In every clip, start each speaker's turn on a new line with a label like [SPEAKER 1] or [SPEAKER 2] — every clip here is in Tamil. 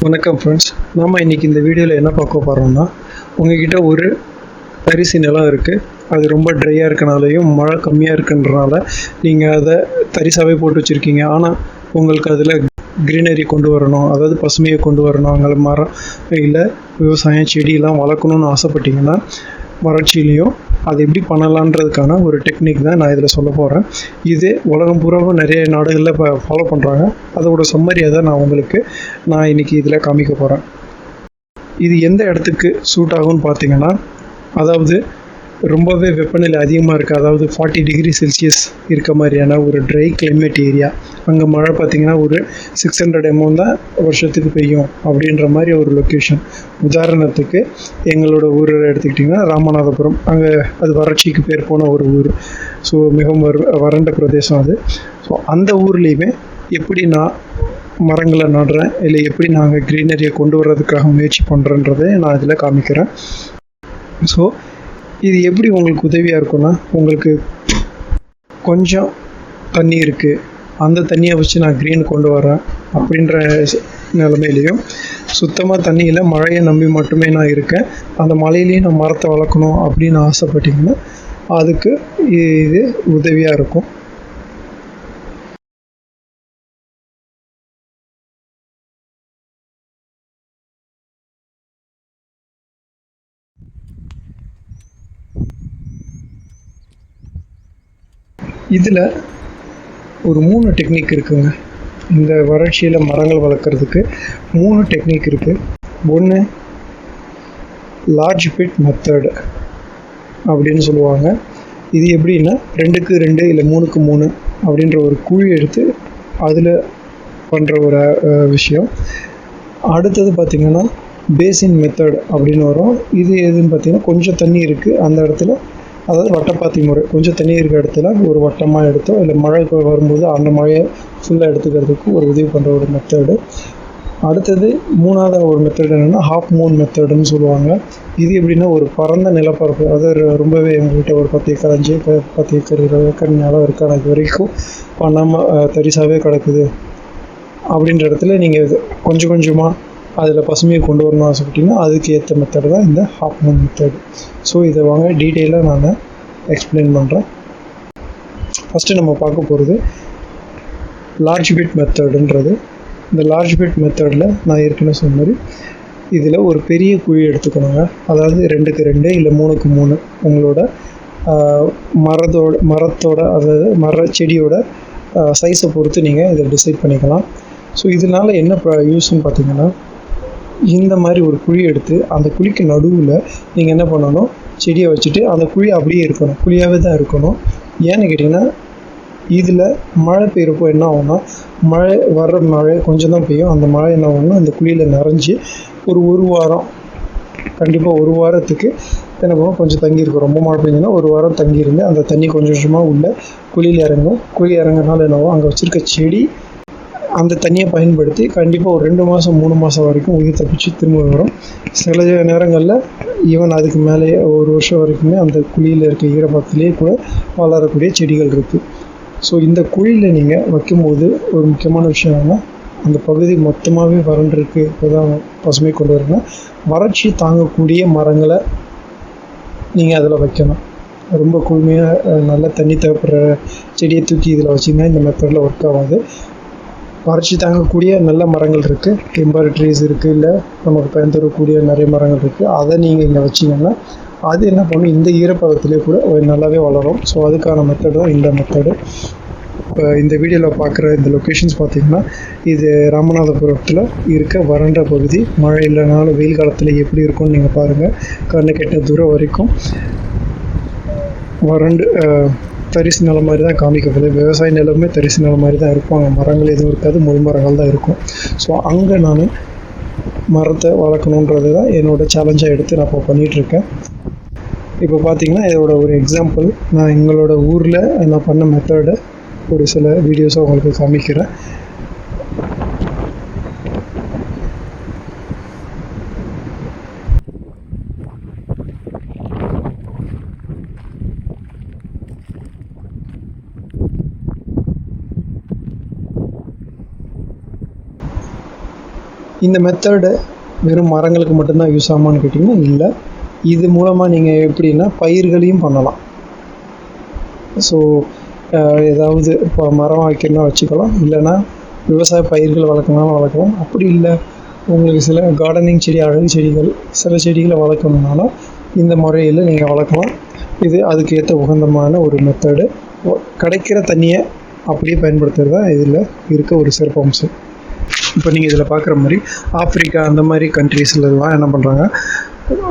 [SPEAKER 1] வணக்கம் ஃப்ரெண்ட்ஸ். நாம் இன்றைக்கி இந்த வீடியோவில் என்ன பார்க்க போகிறோம்னா, உங்கள்கிட்ட ஒரு தரிசு நிலம் இருக்குது. அது ரொம்ப ட்ரையாக இருக்கனாலையும் மழை கம்மியாக இருக்குன்றனால நீங்கள் அதை தரிசாகவே போட்டு வச்சுருக்கீங்க. ஆனால் உங்களுக்கு அதில் க்ரீனரி கொண்டு வரணும், அதாவது பசுமையை கொண்டு வரணும், அங்கே மரம் இல்லை விவசாயம் செடியெல்லாம் வளர்க்கணுன்னு ஆசைப்பட்டீங்கன்னா வறட்சியிலையும் அது எப்படி பண்ணலான்றதுக்கான ஒரு டெக்னிக் தான் நான் இதில் சொல்ல போகிறேன். இது உலகம் பூராவும் நிறைய நாடுகளில் இப்போ ஃபாலோ பண்ணுறாங்க. அதோட சம்மரியை தான் நான் இன்றைக்கி இதில் காமிக்க போகிறேன். இது எந்த இடத்துக்கு சூட் ஆகும்னு பார்த்தீங்கன்னா, அதாவது ரொம்பவே வெப்பநிலை அதிகமாக இருக்குது, அதாவது 40 டிகிரி செல்சியஸ் இருக்க மாதிரியான ஒரு ட்ரை கிளைமேட் ஏரியா. அங்கே மழை பார்த்திங்கன்னா ஒரு 600 mm தான் வருஷத்துக்கு பெய்யும் அப்படின்ற மாதிரி ஒரு லொக்கேஷன். உதாரணத்துக்கு எங்களோட ஊரை எடுத்துக்கிட்டிங்கன்னா ராமநாதபுரம், அங்கே அது வறட்சிக்கு பேர் போன ஒரு ஊர். ஸோ மிகவும் வறண்ட பிரதேசம் அது. ஸோ அந்த ஊர்லேயுமே எப்படி நான் மரங்களை நடுறேன், இல்லை எப்படி நாங்கள் க்ரீனரியை கொண்டு வர்றதுக்காக முயற்சி பண்ணுறேன்றதை நான் இதில் காமிக்கிறேன். ஸோ இது எப்படி உங்களுக்கு உதவியாக இருக்குன்னா, உங்களுக்கு கொஞ்சம் தண்ணி இருக்குது, அந்த தண்ணியை வச்சு நான் க்ரீன் கொண்டு வரேன் அப்படின்ற நிலைமையிலையும், சுத்தமாக தண்ணியில் மழையை நம்பி மட்டுமே நான் இருக்கேன், அந்த மழையிலையும் நான் மரத்தை வளர்க்கணும் அப்படின்னு ஆசைப்பட்டிங்கன்னா அதுக்கு இது உதவியாக இருக்கும். இதில் ஒரு 3 டெக்னிக் இருக்குங்க. இந்த வறட்சியில் மரங்கள் வளர்க்குறதுக்கு 3 டெக்னிக் இருக்குது. ஒன்று லார்ஜ் பிட் மெத்தடு அப்படின்னு சொல்லுவாங்க. இது எப்படின்னா 2க்கு 2 இல்லை 3க்கு 3 அப்படின்ற ஒரு குழி எடுத்து அதில் பண்ணுற ஒரு விஷயம். அடுத்தது பார்த்திங்கன்னா பேசின் மெத்தட் அப்படின்னு வரும். இது எதுன்னு பார்த்திங்கன்னா, கொஞ்சம் தண்ணி இருக்குது அந்த இடத்துல, அதாவது வட்டப்பாத்தி முறை, கொஞ்சம் தண்ணி இருக்கிற இடத்துல ஒரு வட்டமாக எடுத்தோ இல்லை மழை வரும்போது அந்த மழையை ஃபுல்லாக எடுத்துக்கிறதுக்கு ஒரு உதவி பண்ணுற ஒரு மெத்தடு. அடுத்தது 3வது ஒரு மெத்தட் என்னென்னா ஹாஃப் மூன் மெத்தடுன்னு சொல்லுவாங்க. இது எப்படின்னா, ஒரு பரந்த நிலப்பரப்பு, அதாவது ரொம்பவே எங்கள்கிட்ட ஒரு 10 ஏக்கர் 5 ஏக்கர் 10 ஏக்கர் 20 ஏக்கர் நிலம் இருக்குது, ஆனால் இது வரைக்கும் பண்ணாமல் தரிசாகவே கிடக்குது அப்படின்ற இடத்துல நீங்கள் கொஞ்சம் கொஞ்சமாக அதில் பசுமையை கொண்டு வரணும்னு ஆசைப்பட்டிங்கன்னா அதுக்கு ஏற்ற மெத்தடு தான் இந்த ஹாஃப் மூன் மெத்தடு. ஸோ இதை வாங்க டீட்டெயிலாக நான் எக்ஸ்பிளைன் பண்ணுறேன். ஃபஸ்ட்டு நம்ம பார்க்க போகிறது லார்ஜ் பிட் மெத்தடுன்றது. இந்த லார்ஜ் பிட் மெத்தடில் நான் ஏற்கனவே சொன்ன மாதிரி இதில் ஒரு பெரிய குழி எடுத்துக்கணுங்க. அதாவது 2க்கு 2 இல்லை 3க்கு 3 உங்களோட மரத்தோட அதாவது மர செடியோட சைஸை பொறுத்து நீங்கள் இதை டிசைட் பண்ணிக்கலாம். ஸோ இதனால் என்ன யூஸ்ன்னு பார்த்தீங்கன்னா, இந்த மாதிரி ஒரு குழி எடுத்து அந்த குழிக்கு நடுவில் நீங்கள் என்ன பண்ணணும், செடியை வச்சுட்டு அந்த குழி அப்படியே இருக்கணும், குழியாகவே தான் இருக்கணும். ஏன்னு கேட்டிங்கன்னா, இதில் மழை பெய்கிறப்போ என்ன ஆகும்னா, மழை கொஞ்சம் தான் பெய்யும். அந்த மழை என்ன ஆகும்னா அந்த குழியில் நிறைஞ்சி ஒரு வாரம், கண்டிப்பாக ஒரு வாரத்துக்கு என்ன பண்ணுவோம், கொஞ்சம் தங்கியிருக்கும். ரொம்ப மழை பெஞ்சுன்னா ஒரு வாரம் தங்கியிருந்து அந்த தண்ணி கொஞ்சம் கொஞ்சமாக உள்ள குழியில் இறங்கும். குழி இறங்குறதுனால என்ன ஆகும், அங்கே வச்சுருக்க செடி அந்த தண்ணியை பயன்படுத்தி கண்டிப்பாக ஒரு 2 மாதம் 3 மாதம் வரைக்கும் உயிர் தப்பிச்சு திரும்ப வரும். சில நேரங்களில் ஈவன் அதுக்கு மேலே ஒரு வருஷம் வரைக்குமே அந்த குழியில் இருக்க ஈரப்பதத்திலேயே கூட வளரக்கூடிய செடிகள் இருக்குது. ஸோ இந்த குழியில் நீங்கள் வைக்கும்போது ஒரு முக்கியமான விஷயம் என்னென்னா, அந்த பகுதி மொத்தமாகவே வறண்டிருக்கு, இப்போ தான் பசுமை கொண்டு வரணும். வறட்சி தாங்கக்கூடிய மரங்களை நீங்கள் அதில் வைக்கணும். ரொம்ப குழுமையாக நல்ல தண்ணி தேவைப்படுற செடியை தூக்கி இதில் வச்சிங்கன்னா இந்த மெத்தடில் ஒர்க் ஆகாது. வறட்சி தாங்கக்கூடிய நல்ல மரங்கள் இருக்குது, டிம்பர் ட்ரீஸ் இருக்குது, இல்லை நமக்கு பயன்படக்கூடிய நிறைய மரங்கள் இருக்குது. அதை நீங்கள் இங்கே வச்சிங்கன்னா அது என்ன பண்ணும், இந்த ஈரப்பதத்திலே கூட நல்லாவே வளரும். ஸோ அதுக்கான மெத்தடு தான் இந்த மெத்தடு. இப்போ இந்த வீடியோவில் பார்க்குற இந்த லொக்கேஷன்ஸ் பார்த்திங்கன்னா, இது ராமநாதபுரத்தில் இருக்க வறண்ட பகுதி. மழை இல்லைனாலும் வெயில் காலத்தில் எப்படி இருக்கும்னு நீங்கள் பாருங்கள். கண்ணு கெட்ட தூரம் வரைக்கும் வறண்டு தரிசு நிலம் மாதிரி தான் காமிக்கப்படுது. விவசாய நிலமே தரிசு நிலம் மாதிரி தான் இருக்கும். அங்கே மரங்கள் எதுவும் இருக்காது, முள் மரங்கள் தான் இருக்கும். ஸோ அங்கே நான் மரத்தை வளர்க்கணுன்றது தான் என்னோடய சேலஞ்சாக எடுத்து நான் இப்போ பண்ணிகிட்ருக்கேன். இப்போ பார்த்திங்கன்னா இதோட ஒரு எக்ஸாம்பிள் நான் எங்களோட ஊரில் நான் பண்ண மெத்தடை ஒரு சில வீடியோஸை உங்களுக்கு காமிக்கிறேன். இந்த மெத்தடு வெறும் மரங்களுக்கு மட்டும்தான் யூஸ் ஆகுமான்னு கேட்டிங்கன்னா இல்லை. இது மூலமாக நீங்கள் எப்படின்னா பயிர்களையும் பண்ணலாம். ஸோ ஏதாவது இப்போ மரம் வைக்கணும்னா வச்சுக்கலாம், இல்லைன்னா விவசாய பயிர்கள் வளர்க்கணும்னாலும் வளர்க்கலாம். அப்படி இல்லை உங்களுக்கு சில கார்டனிங் செடி, அழகு செடிகள், சில செடிகளை வளர்க்கணுன்னாலும் இந்த முறையில் நீங்கள் வளர்க்கலாம். இது அதுக்கு ஏற்ற உகந்தமான ஒரு மெத்தடு. கிடைக்கிற தண்ணியை அப்படியே பயன்படுத்துகிறது தான் இதில் இருக்க ஒரு சிறப்பம்சம். இப்போ நீங்கள் இதில் பார்க்குற மாதிரி ஆப்பிரிக்கா அந்த மாதிரி கண்ட்ரீஸ்லாம் என்ன பண்ணுறாங்க,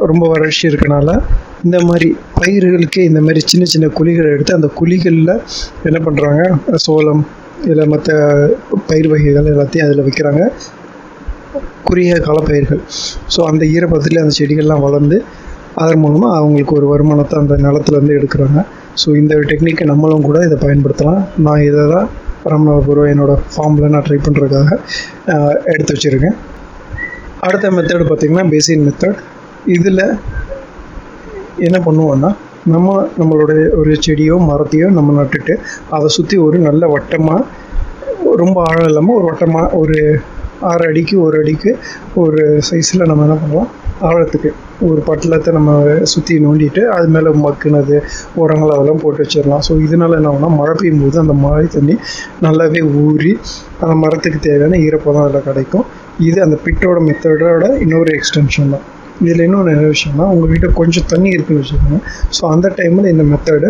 [SPEAKER 1] ரொம்ப வறட்சி இருக்கனால இந்த மாதிரி பயிர்களுக்கே இந்த மாதிரி சின்ன சின்ன குழிகளை எடுத்து அந்த குழிகளில் என்ன பண்ணுறாங்க, சோளம் இல்லை மற்ற பயிர் வகைகள் எல்லாத்தையும் அதில் வைக்கிறாங்க, குறுகிய கால பயிர்கள். ஸோ அந்த ஈரப்பதத்தில் அந்த செடிகள்லாம் வளர்ந்து அதன் மூலமாக அவங்களுக்கு ஒரு வருமானத்தை அந்த நிலத்துலேருந்து எடுக்கிறாங்க. ஸோ இந்த டெக்னிக்கை நம்மளும் கூட இதை பயன்படுத்தலாம். நான் இதை தான் ராமநாதபுரம் என்னோடய ஃபார்மில் நான் ட்ரை பண்ணுறதுக்காக எடுத்து வச்சுருக்கேன். அடுத்த மெத்தடு பார்த்திங்கன்னா பேசின் மெத்தட். இதில் என்ன பண்ணுவோன்னா, நம்மளுடைய ஒரு செடியோ மரத்தையோ நம்ம நட்டுட்டு அதை சுற்றி ஒரு நல்ல வட்டமாக, ரொம்ப ஆழம் இல்லாமல் ஒரு வட்டமாக, ஒரு 6 அடிக்கு 1 அடிக்கு ஒரு சைஸில் நம்ம என்ன பண்ணலாம், ஆழத்துக்கு ஒரு பட்டலத்தை நம்ம சுற்றி நோண்டிட்டு அது மேலே மக்குனது உரங்கள் அதெல்லாம் போட்டு வச்சிடலாம். ஸோ இதனால் என்ன ஆகும்னா, மழை பெய்யும் போது அந்த மழை தண்ணி நல்லாவே ஊறி அந்த மரத்துக்கு தேவையான ஈரப்பதம் அதில் கிடைக்கும். இது அந்த பிட்டோட மெத்தடோட இன்னொரு எக்ஸ்டென்ஷன் தான். இதில் இன்னொன்று என்ன விஷயம்னா, உங்கள்கிட்ட கொஞ்சம் தண்ணி இருக்குதுன்னு வச்சுக்கோங்க. ஸோ அந்த டைமில் இந்த மெத்தடு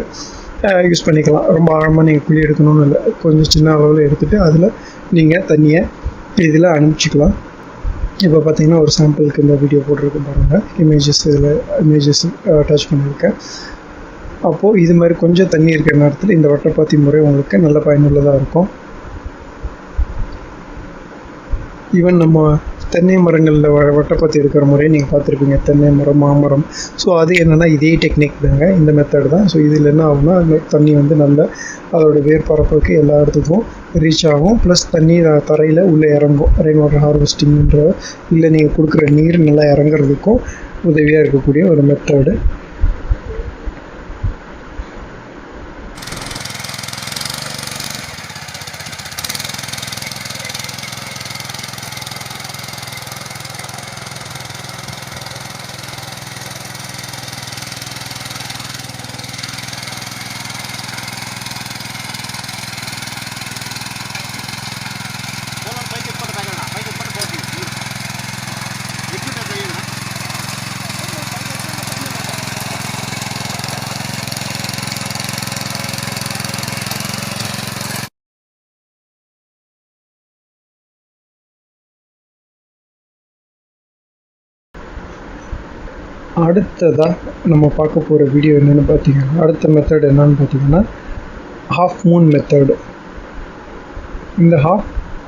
[SPEAKER 1] யூஸ் பண்ணிக்கலாம். ரொம்ப ஆழமாக நீங்கள் குழி எடுக்கணும்னு இல்லை, கொஞ்சம் சின்ன அளவில் எடுத்துகிட்டு அதில் நீங்கள் தண்ணியை இதில் அனுப்பிச்சிக்கலாம். இப்போ பார்த்தீங்கன்னா ஒரு சாம்பிளுக்கு இந்த வீடியோ போட்டிருக்கு பாருங்கள், இமேஜஸ் அட்டாச் பண்ணியிருக்கேன். அப்போது இது மாதிரி கொஞ்சம் தண்ணி இருக்கிற நேரத்தில் இந்த வட்டப்பாத்தி முறை உங்களுக்கு நல்ல பயனுள்ளதாக இருக்கும். ஈவன் நம்ம தென்னை மரங்களில் வட்டப்பாத்தி எடுக்கிற முறையை நீங்கள் பார்த்துருப்பீங்க, தென்னை மரம், மாமரம். ஸோ அது என்னென்னா இதே டெக்னிக் தாங்க, இந்த மெத்தட் தான். ஸோ இதில் என்ன ஆகும்னா, அந்த தண்ணி வந்து நல்ல அதோடய வேர்பரப்புக்கு எல்லா இடத்துக்கும் ரீச் ஆகும். ப்ளஸ் தண்ணி தரையில் உள்ளே இறங்கும். ரெயின் வாட்டர் ஹார்வெஸ்டிங்ன்ற இல்லை நீங்கள் கொடுக்குற நீர் நல்லா இறங்குறதுக்கும் உதவியாக இருக்கக்கூடிய ஒரு மெத்தடு. அடுத்ததாக நம்ம பார்க்க போகிற வீடியோ என்னென்னு பார்த்தீங்கன்னா, அடுத்த மெத்தட் என்னன்னு பார்த்தீங்கன்னா ஹாஃப் மூன் மெத்தடு. இந்த ஹாஃப்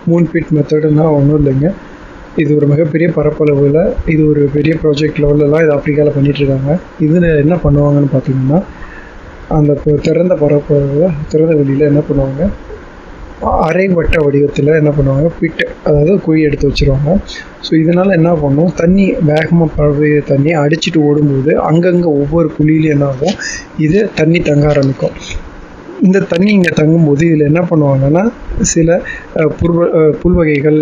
[SPEAKER 1] மூன் பிட் மெத்தடுன்னா ஒன்றும் இல்லைங்க, இது ஒரு மிகப்பெரிய பரப்பளவில், இது ஒரு பெரிய ப்ராஜெக்ட் லெவலெலாம் இது ஆஃப்ரிக்காவில் பண்ணிகிட்ருக்காங்க. இதில் என்ன பண்ணுவாங்கன்னு பார்த்தீங்கன்னா, அந்த திறந்த பரப்பளவில், திறந்த வெளியில் என்ன பண்ணுவாங்க, அரை வட்ட வடிவத்தில் என்ன பண்ணுவாங்க, பிட்டு, அதாவது குழி எடுத்து வச்சுருவாங்க. ஸோ இதனால் என்ன பண்ணும், தண்ணி வேகமாக பரவிய தண்ணி அடிச்சுட்டு ஓடும்போது அங்கங்கே ஒவ்வொரு குழியிலையும் என்ன ஆகும், இது தண்ணி தங்க ஆரம்பிக்கும். இந்த தண்ணி இங்கே தங்கும்போது இதில் என்ன பண்ணுவாங்கன்னா, சில புல் வகைகள்,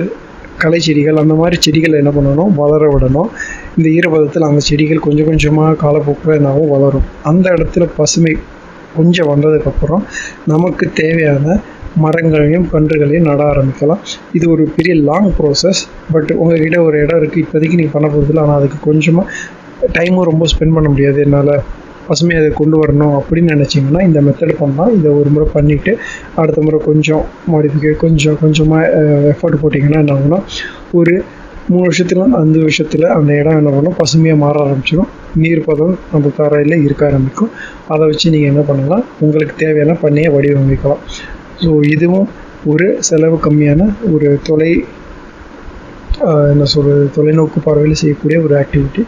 [SPEAKER 1] களை செடிகள், அந்த மாதிரி செடிகள் என்ன பண்ணணும், வளர விடணும். இந்த ஈரப்பதத்தில் அந்த செடிகள் கொஞ்சம் கொஞ்சமாக காலப்போக்கில் என்னாகும், வளரும். அந்த இடத்துல பசுமை கொஞ்சம் வந்ததுக்கப்புறம் நமக்கு தேவையான மரங்களையும் கன்றுகளையும் நட ஆரம்பிக்கலாம். இது ஒரு பெரிய லாங் ப்ராசஸ். பட் உங்கள்கிட்ட ஒரு இடம் இருக்குது, இப்போதைக்கு நீங்கள் பண்ண போகிறதில்ல, ஆனால் அதுக்கு கொஞ்சமாக டைமும் ரொம்ப ஸ்பெண்ட் பண்ண முடியாது, என்னால் பசுமையை அதை கொண்டு வரணும் அப்படின்னு நினச்சிங்கன்னா இந்த மெத்தட் பண்ணலாம். இதை ஒரு முறை பண்ணிவிட்டு அடுத்த முறை கொஞ்சம் கொஞ்சமாக எஃபர்ட் போட்டிங்கன்னா என்ன ஆகும்னா, ஒரு 3 வருஷத்துல 5 வருஷத்தில் அந்த இடம் என்ன பண்ணும், பசுமையாக மாற ஆரம்பிச்சிடும். நீர் பதம் நம்ம தரையில் இருக்க ஆரம்பிக்கும். அதை வச்சு நீங்கள் என்ன பண்ணலாம், உங்களுக்கு தேவையான பண்ணையை வடிவமைக்கலாம். ஸோ இதுவும் ஒரு செலவு கம்மியான ஒரு தொலைநோக்கு பார்வையில் செய்யக்கூடிய ஒரு ஆக்டிவிட்டி.